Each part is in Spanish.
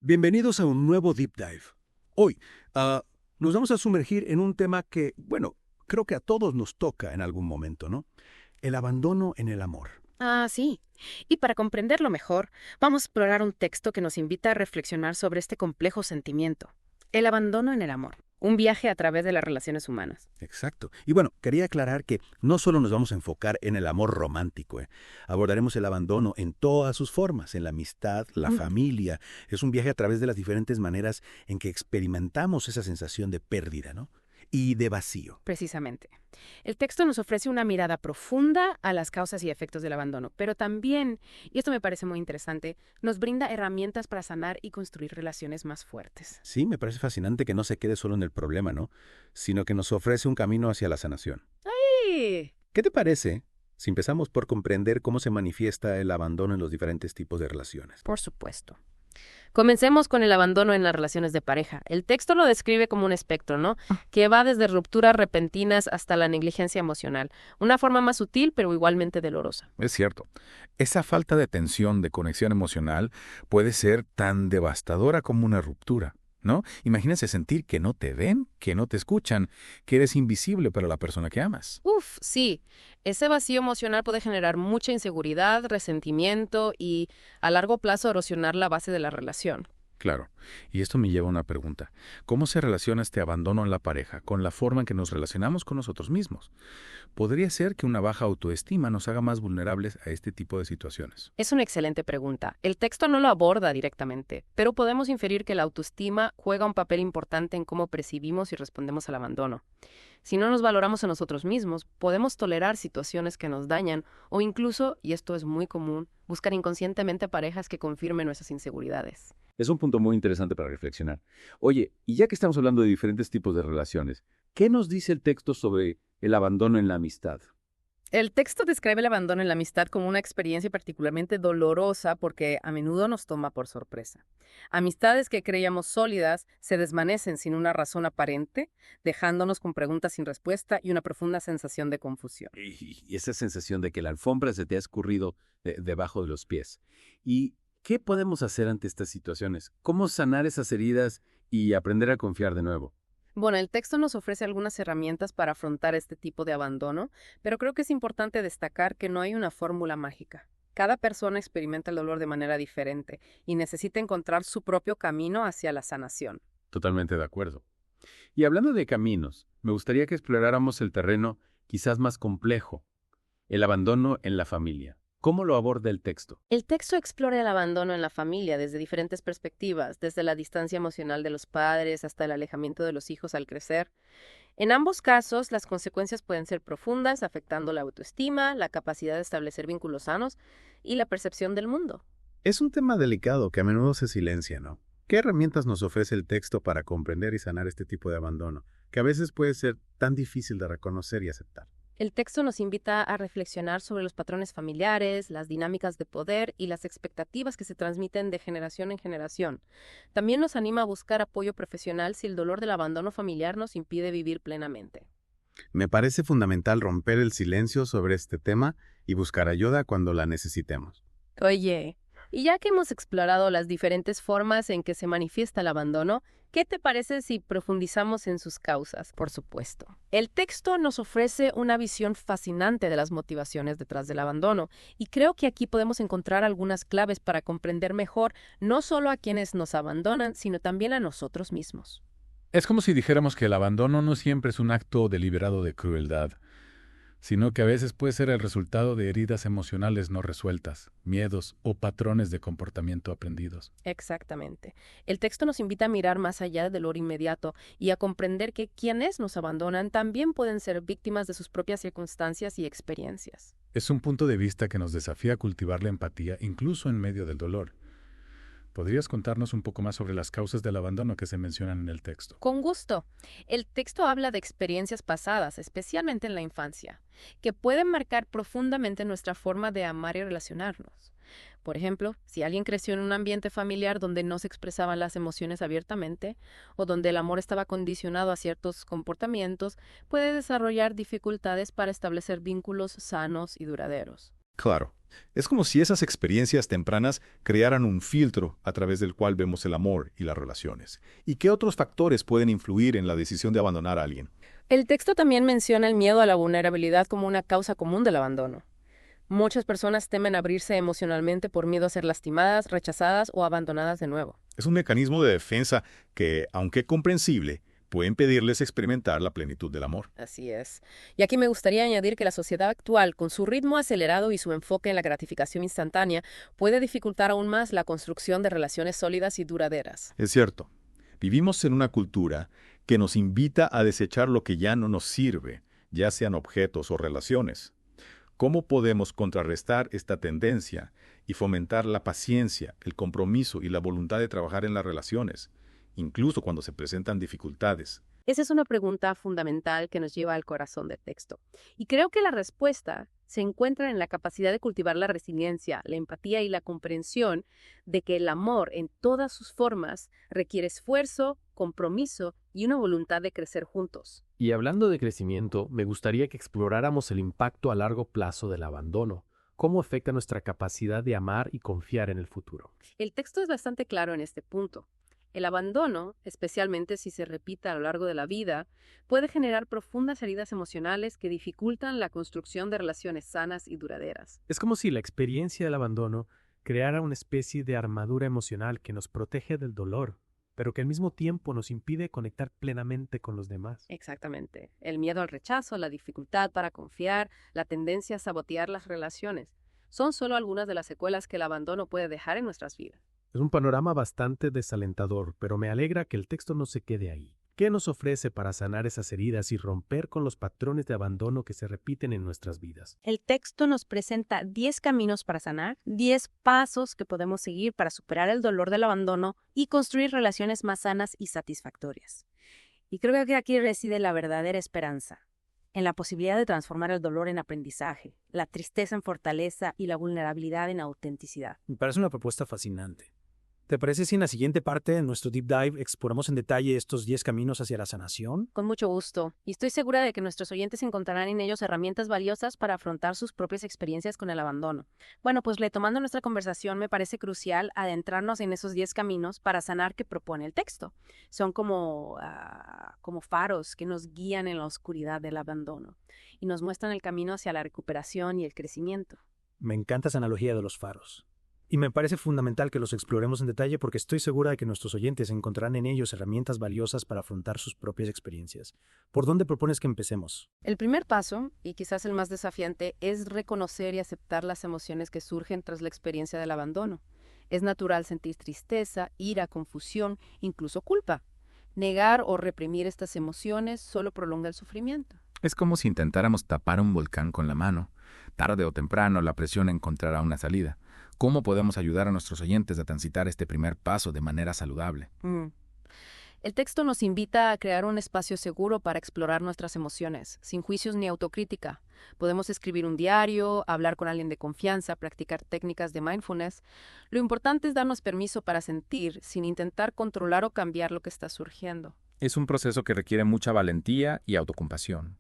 Bienvenidos a un nuevo Deep Dive. Hoy nos vamos a sumergir en un tema que, bueno, creo que a todos nos toca en algún momento, ¿no? El abandono en el amor. Ah, sí. Y para comprenderlo mejor, vamos a explorar un texto que nos invita a reflexionar sobre este complejo sentimiento, el abandono en el amor, un viaje a través de las relaciones humanas. Exacto. Y bueno, quería aclarar que no solo nos vamos a enfocar en el amor romántico, ¿eh? Abordaremos el abandono en todas sus formas, en la amistad, la familia. Es un viaje a través de las diferentes maneras en que experimentamos esa sensación de pérdida, ¿no? Y de vacío. Precisamente. El texto nos ofrece una mirada profunda a las causas y efectos del abandono, pero también, y esto me parece muy interesante, nos brinda herramientas para sanar y construir relaciones más fuertes. Sí, me parece fascinante que no se quede solo en el problema, ¿no? Sino que nos ofrece un camino hacia la sanación. ¡Sí! ¿Qué te parece si empezamos por comprender cómo se manifiesta el abandono en los diferentes tipos de relaciones? Por supuesto. Comencemos con el abandono en las relaciones de pareja. El texto lo describe como un espectro, ¿no? Que va desde rupturas repentinas hasta la negligencia emocional. Una forma más sutil, pero igualmente dolorosa. Es cierto. Esa falta de tensión, de conexión emocional, puede ser tan devastadora como una ruptura, ¿no? Imagínense sentir que no te ven, que no te escuchan, que eres invisible para la persona que amas. Uf, sí. Ese vacío emocional puede generar mucha inseguridad, resentimiento y, a largo plazo, erosionar la base de la relación. Claro. Y esto me lleva a una pregunta. ¿Cómo se relaciona este abandono en la pareja con la forma en que nos relacionamos con nosotros mismos? Podría ser que una baja autoestima nos haga más vulnerables a este tipo de situaciones. Es una excelente pregunta. El texto no lo aborda directamente, pero podemos inferir que la autoestima juega un papel importante en cómo percibimos y respondemos al abandono. Si no nos valoramos a nosotros mismos, podemos tolerar situaciones que nos dañan o incluso, y esto es muy común, buscar inconscientemente parejas que confirmen nuestras inseguridades. Es un punto muy interesante para reflexionar. Oye, y ya que estamos hablando de diferentes tipos de relaciones, ¿qué nos dice el texto sobre el abandono en la amistad? El texto describe el abandono en la amistad como una experiencia particularmente dolorosa porque a menudo nos toma por sorpresa. Amistades que creíamos sólidas se desvanecen sin una razón aparente, dejándonos con preguntas sin respuesta y una profunda sensación de confusión. Y esa sensación de que la alfombra se te ha escurrido debajo de los pies. ¿Y qué podemos hacer ante estas situaciones? ¿Cómo sanar esas heridas y aprender a confiar de nuevo? Bueno, el texto nos ofrece algunas herramientas para afrontar este tipo de abandono, pero creo que es importante destacar que no hay una fórmula mágica. Cada persona experimenta el dolor de manera diferente y necesita encontrar su propio camino hacia la sanación. Totalmente de acuerdo. Y hablando de caminos, me gustaría que exploráramos el terreno quizás más complejo, el abandono en la familia. ¿Cómo lo aborda el texto? El texto explora el abandono en la familia desde diferentes perspectivas, desde la distancia emocional de los padres hasta el alejamiento de los hijos al crecer. En ambos casos, las consecuencias pueden ser profundas, afectando la autoestima, la capacidad de establecer vínculos sanos y la percepción del mundo. Es un tema delicado que a menudo se silencia, ¿no? ¿Qué herramientas nos ofrece el texto para comprender y sanar este tipo de abandono, que a veces puede ser tan difícil de reconocer y aceptar? El texto nos invita a reflexionar sobre los patrones familiares, las dinámicas de poder y las expectativas que se transmiten de generación en generación. También nos anima a buscar apoyo profesional si el dolor del abandono familiar nos impide vivir plenamente. Me parece fundamental romper el silencio sobre este tema y buscar ayuda cuando la necesitemos. Oye, y ya que hemos explorado las diferentes formas en que se manifiesta el abandono, ¿qué te parece si profundizamos en sus causas? Por supuesto. El texto nos ofrece una visión fascinante de las motivaciones detrás del abandono, y creo que aquí podemos encontrar algunas claves para comprender mejor no solo a quienes nos abandonan, sino también a nosotros mismos. Es como si dijéramos que el abandono no siempre es un acto deliberado de crueldad, sino que a veces puede ser el resultado de heridas emocionales no resueltas, miedos o patrones de comportamiento aprendidos. Exactamente. El texto nos invita a mirar más allá del dolor inmediato y a comprender que quienes nos abandonan también pueden ser víctimas de sus propias circunstancias y experiencias. Es un punto de vista que nos desafía a cultivar la empatía incluso en medio del dolor. ¿Podrías contarnos un poco más sobre las causas del abandono que se mencionan en el texto? Con gusto. El texto habla de experiencias pasadas, especialmente en la infancia, que pueden marcar profundamente nuestra forma de amar y relacionarnos. Por ejemplo, si alguien creció en un ambiente familiar donde no se expresaban las emociones abiertamente o donde el amor estaba condicionado a ciertos comportamientos, puede desarrollar dificultades para establecer vínculos sanos y duraderos. Claro, Es como si esas experiencias tempranas crearan un filtro a través del cual vemos el amor y las relaciones. ¿Y qué otros factores pueden influir en la decisión de abandonar a alguien? El texto también menciona el miedo a la vulnerabilidad como una causa común del abandono. Muchas personas temen abrirse emocionalmente por miedo a ser lastimadas, rechazadas o abandonadas de nuevo. Es un mecanismo de defensa que, aunque comprensible, puede impedirles experimentar la plenitud del amor. Así es. Y aquí me gustaría añadir que la sociedad actual, con su ritmo acelerado y su enfoque en la gratificación instantánea, puede dificultar aún más la construcción de relaciones sólidas y duraderas. Es cierto, vivimos en una cultura que nos invita a desechar lo que ya no nos sirve, ya sean objetos o relaciones. ¿Cómo podemos contrarrestar esta tendencia y fomentar la paciencia, el compromiso y la voluntad de trabajar en las relaciones, incluso cuando se presentan dificultades? Esa es una pregunta fundamental que nos lleva al corazón del texto. Y creo que la respuesta se encuentra en la capacidad de cultivar la resiliencia, la empatía y la comprensión de que el amor en todas sus formas requiere esfuerzo, compromiso y una voluntad de crecer juntos. Y hablando de crecimiento, me gustaría que exploráramos el impacto a largo plazo del abandono. ¿Cómo afecta nuestra capacidad de amar y confiar en el futuro? El texto es bastante claro en este punto. El abandono, especialmente si se repite a lo largo de la vida, puede generar profundas heridas emocionales que dificultan la construcción de relaciones sanas y duraderas. Es como si la experiencia del abandono creara una especie de armadura emocional que nos protege del dolor, pero que al mismo tiempo nos impide conectar plenamente con los demás. Exactamente. El miedo al rechazo, la dificultad para confiar, la tendencia a sabotear las relaciones, son solo algunas de las secuelas que el abandono puede dejar en nuestras vidas. Es un panorama bastante desalentador, pero me alegra que el texto no se quede ahí. ¿Qué nos ofrece para sanar esas heridas y romper con los patrones de abandono que se repiten en nuestras vidas? El texto nos presenta 10 caminos para sanar, 10 pasos que podemos seguir para superar el dolor del abandono y construir relaciones más sanas y satisfactorias. Y creo que aquí reside la verdadera esperanza, en la posibilidad de transformar el dolor en aprendizaje, la tristeza en fortaleza y la vulnerabilidad en autenticidad. Me parece una propuesta fascinante. ¿Te parece si en la siguiente parte de nuestro Deep Dive exploramos en detalle estos 10 caminos hacia la sanación? Con mucho gusto. Y estoy segura de que nuestros oyentes encontrarán en ellos herramientas valiosas para afrontar sus propias experiencias con el abandono. Bueno, pues retomando nuestra conversación, me parece crucial adentrarnos en esos 10 caminos para sanar que propone el texto. Son como faros que nos guían en la oscuridad del abandono y nos muestran el camino hacia la recuperación y el crecimiento. Me encanta esa analogía de los faros. Y me parece fundamental que los exploremos en detalle porque estoy segura de que nuestros oyentes encontrarán en ellos herramientas valiosas para afrontar sus propias experiencias. ¿Por dónde propones que empecemos? El primer paso, y quizás el más desafiante, es reconocer y aceptar las emociones que surgen tras la experiencia del abandono. Es natural sentir tristeza, ira, confusión, incluso culpa. Negar o reprimir estas emociones solo prolonga el sufrimiento. Es como si intentáramos tapar un volcán con la mano. Tarde o temprano la presión encontrará una salida. ¿Cómo podemos ayudar a nuestros oyentes a transitar este primer paso de manera saludable? El texto nos invita a crear un espacio seguro para explorar nuestras emociones, sin juicios ni autocrítica. Podemos escribir un diario, hablar con alguien de confianza, practicar técnicas de mindfulness. Lo importante es darnos permiso para sentir, sin intentar controlar o cambiar lo que está surgiendo. Es un proceso que requiere mucha valentía y autocompasión.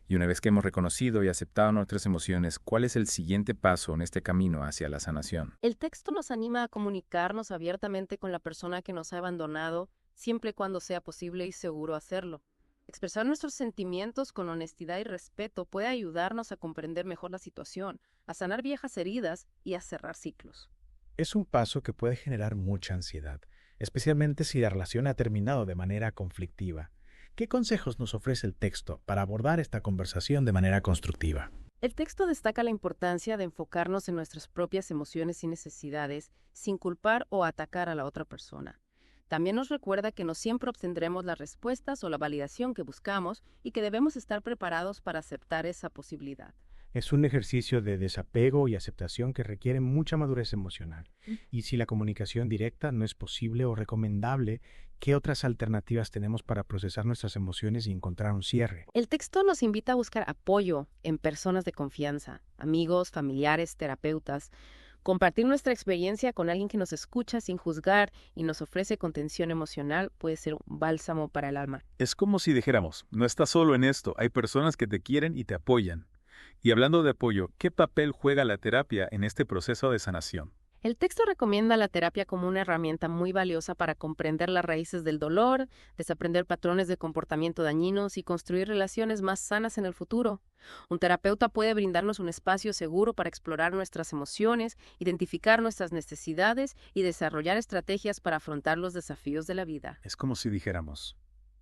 Y una vez que hemos reconocido y aceptado nuestras emociones, ¿cuál es el siguiente paso en este camino hacia la sanación? El texto nos anima a comunicarnos abiertamente con la persona que nos ha abandonado, siempre y cuando sea posible y seguro hacerlo. Expresar nuestros sentimientos con honestidad y respeto puede ayudarnos a comprender mejor la situación, a sanar viejas heridas y a cerrar ciclos. Es un paso que puede generar mucha ansiedad, especialmente si la relación ha terminado de manera conflictiva. ¿Qué consejos nos ofrece el texto para abordar esta conversación de manera constructiva? El texto destaca la importancia de enfocarnos en nuestras propias emociones y necesidades sin culpar o atacar a la otra persona. También nos recuerda que no siempre obtendremos las respuestas o la validación que buscamos y que debemos estar preparados para aceptar esa posibilidad. Es un ejercicio de desapego y aceptación que requiere mucha madurez emocional. Y si la comunicación directa no es posible o recomendable, ¿qué otras alternativas tenemos para procesar nuestras emociones y encontrar un cierre? El texto nos invita a buscar apoyo en personas de confianza, amigos, familiares, terapeutas. Compartir nuestra experiencia con alguien que nos escucha sin juzgar y nos ofrece contención emocional puede ser un bálsamo para el alma. Es como si dijéramos, no estás solo en esto, hay personas que te quieren y te apoyan. Y hablando de apoyo, ¿qué papel juega la terapia en este proceso de sanación? El texto recomienda la terapia como una herramienta muy valiosa para comprender las raíces del dolor, desaprender patrones de comportamiento dañinos y construir relaciones más sanas en el futuro. Un terapeuta puede brindarnos un espacio seguro para explorar nuestras emociones, identificar nuestras necesidades y desarrollar estrategias para afrontar los desafíos de la vida. Es como si dijéramos,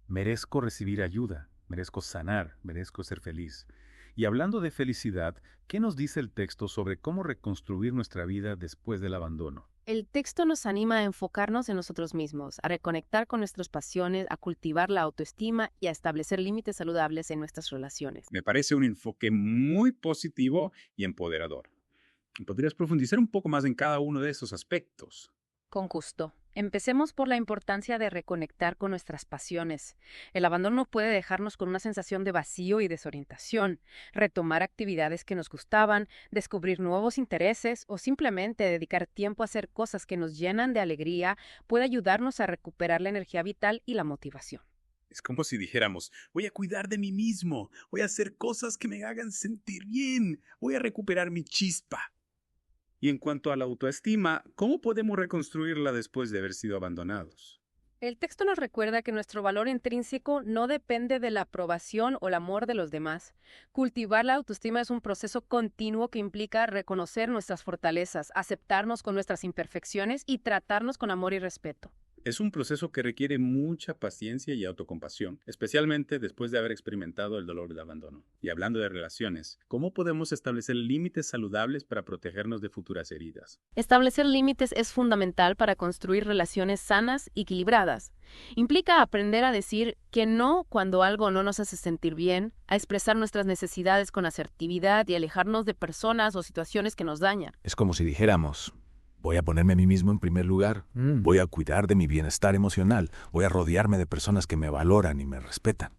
merezco recibir ayuda, merezco sanar, merezco ser feliz. Y hablando de felicidad, ¿qué nos dice el texto sobre cómo reconstruir nuestra vida después del abandono? El texto nos anima a enfocarnos en nosotros mismos, a reconectar con nuestras pasiones, a cultivar la autoestima y a establecer límites saludables en nuestras relaciones. Me parece un enfoque muy positivo y empoderador. ¿Podrías profundizar un poco más en cada uno de esos aspectos? Con gusto. Empecemos por la importancia de reconectar con nuestras pasiones. El abandono puede dejarnos con una sensación de vacío y desorientación. Retomar actividades que nos gustaban, descubrir nuevos intereses o simplemente dedicar tiempo a hacer cosas que nos llenan de alegría puede ayudarnos a recuperar la energía vital y la motivación. Es como si dijéramos, voy a cuidar de mí mismo, voy a hacer cosas que me hagan sentir bien, voy a recuperar mi chispa. Y en cuanto a la autoestima, ¿cómo podemos reconstruirla después de haber sido abandonados? El texto nos recuerda que nuestro valor intrínseco no depende de la aprobación o el amor de los demás. Cultivar la autoestima es un proceso continuo que implica reconocer nuestras fortalezas, aceptarnos con nuestras imperfecciones y tratarnos con amor y respeto. Es un proceso que requiere mucha paciencia y autocompasión, especialmente después de haber experimentado el dolor del abandono. Y hablando de relaciones, ¿cómo podemos establecer límites saludables para protegernos de futuras heridas? Establecer límites es fundamental para construir relaciones sanas y equilibradas. Implica aprender a decir que no cuando algo no nos hace sentir bien, a expresar nuestras necesidades con asertividad y alejarnos de personas o situaciones que nos dañan. Es como si dijéramos, voy a ponerme a mí mismo en primer lugar, voy a cuidar de mi bienestar emocional, voy a rodearme de personas que me valoran y me respetan.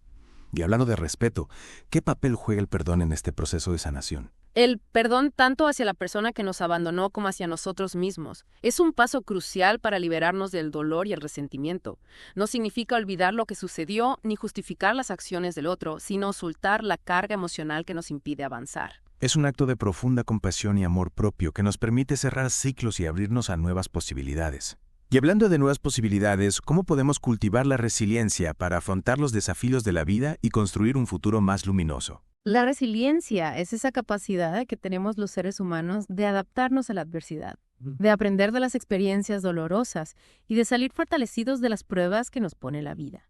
Y hablando de respeto, ¿qué papel juega el perdón en este proceso de sanación? El perdón tanto hacia la persona que nos abandonó como hacia nosotros mismos es un paso crucial para liberarnos del dolor y el resentimiento. No significa olvidar lo que sucedió ni justificar las acciones del otro, sino soltar la carga emocional que nos impide avanzar. Es un acto de profunda compasión y amor propio que nos permite cerrar ciclos y abrirnos a nuevas posibilidades. Y hablando de nuevas posibilidades, ¿cómo podemos cultivar la resiliencia para afrontar los desafíos de la vida y construir un futuro más luminoso? La resiliencia es esa capacidad que tenemos los seres humanos de adaptarnos a la adversidad, de aprender de las experiencias dolorosas y de salir fortalecidos de las pruebas que nos pone la vida.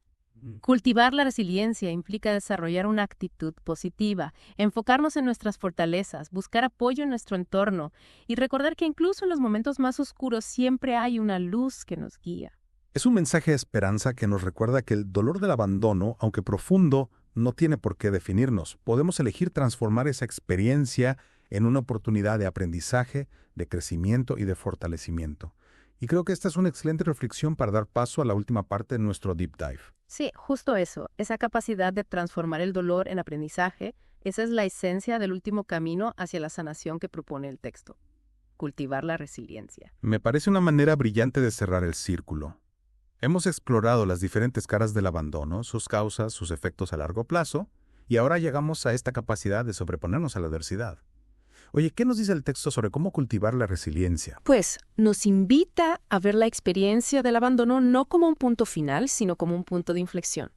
Cultivar la resiliencia implica desarrollar una actitud positiva, enfocarnos en nuestras fortalezas, buscar apoyo en nuestro entorno y recordar que incluso en los momentos más oscuros siempre hay una luz que nos guía. Es un mensaje de esperanza que nos recuerda que el dolor del abandono, aunque profundo, no tiene por qué definirnos. Podemos elegir transformar esa experiencia en una oportunidad de aprendizaje, de crecimiento y de fortalecimiento. Y creo que esta es una excelente reflexión para dar paso a la última parte de nuestro Deep Dive. Sí, justo eso, esa capacidad de transformar el dolor en aprendizaje, esa es la esencia del último camino hacia la sanación que propone el texto. Cultivar la resiliencia. Me parece una manera brillante de cerrar el círculo. Hemos explorado las diferentes caras del abandono, sus causas, sus efectos a largo plazo, y ahora llegamos a esta capacidad de sobreponernos a la adversidad. Oye, ¿qué nos dice el texto sobre cómo cultivar la resiliencia? Pues nos invita a ver la experiencia del abandono no como un punto final, sino como un punto de inflexión.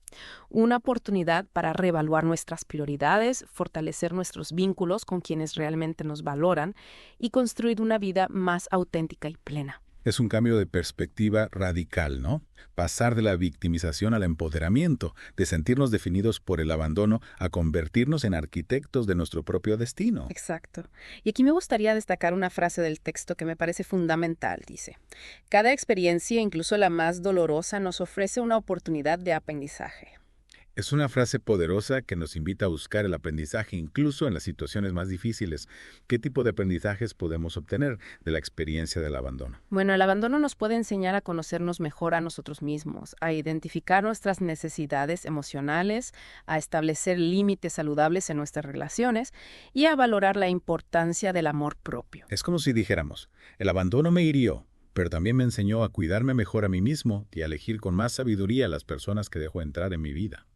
Una oportunidad para reevaluar nuestras prioridades, fortalecer nuestros vínculos con quienes realmente nos valoran y construir una vida más auténtica y plena. Es un cambio de perspectiva radical, ¿no? Pasar de la victimización al empoderamiento, de sentirnos definidos por el abandono a convertirnos en arquitectos de nuestro propio destino. Exacto. Y aquí me gustaría destacar una frase del texto que me parece fundamental. Dice, cada experiencia, incluso la más dolorosa, nos ofrece una oportunidad de aprendizaje. Es una frase poderosa que nos invita a buscar el aprendizaje incluso en las situaciones más difíciles. ¿Qué tipo de aprendizajes podemos obtener de la experiencia del abandono? Bueno, el abandono nos puede enseñar a conocernos mejor a nosotros mismos, a identificar nuestras necesidades emocionales, a establecer límites saludables en nuestras relaciones y a valorar la importancia del amor propio. Es como si dijéramos, el abandono me hirió, pero también me enseñó a cuidarme mejor a mí mismo y a elegir con más sabiduría a las personas que dejo entrar en mi vida.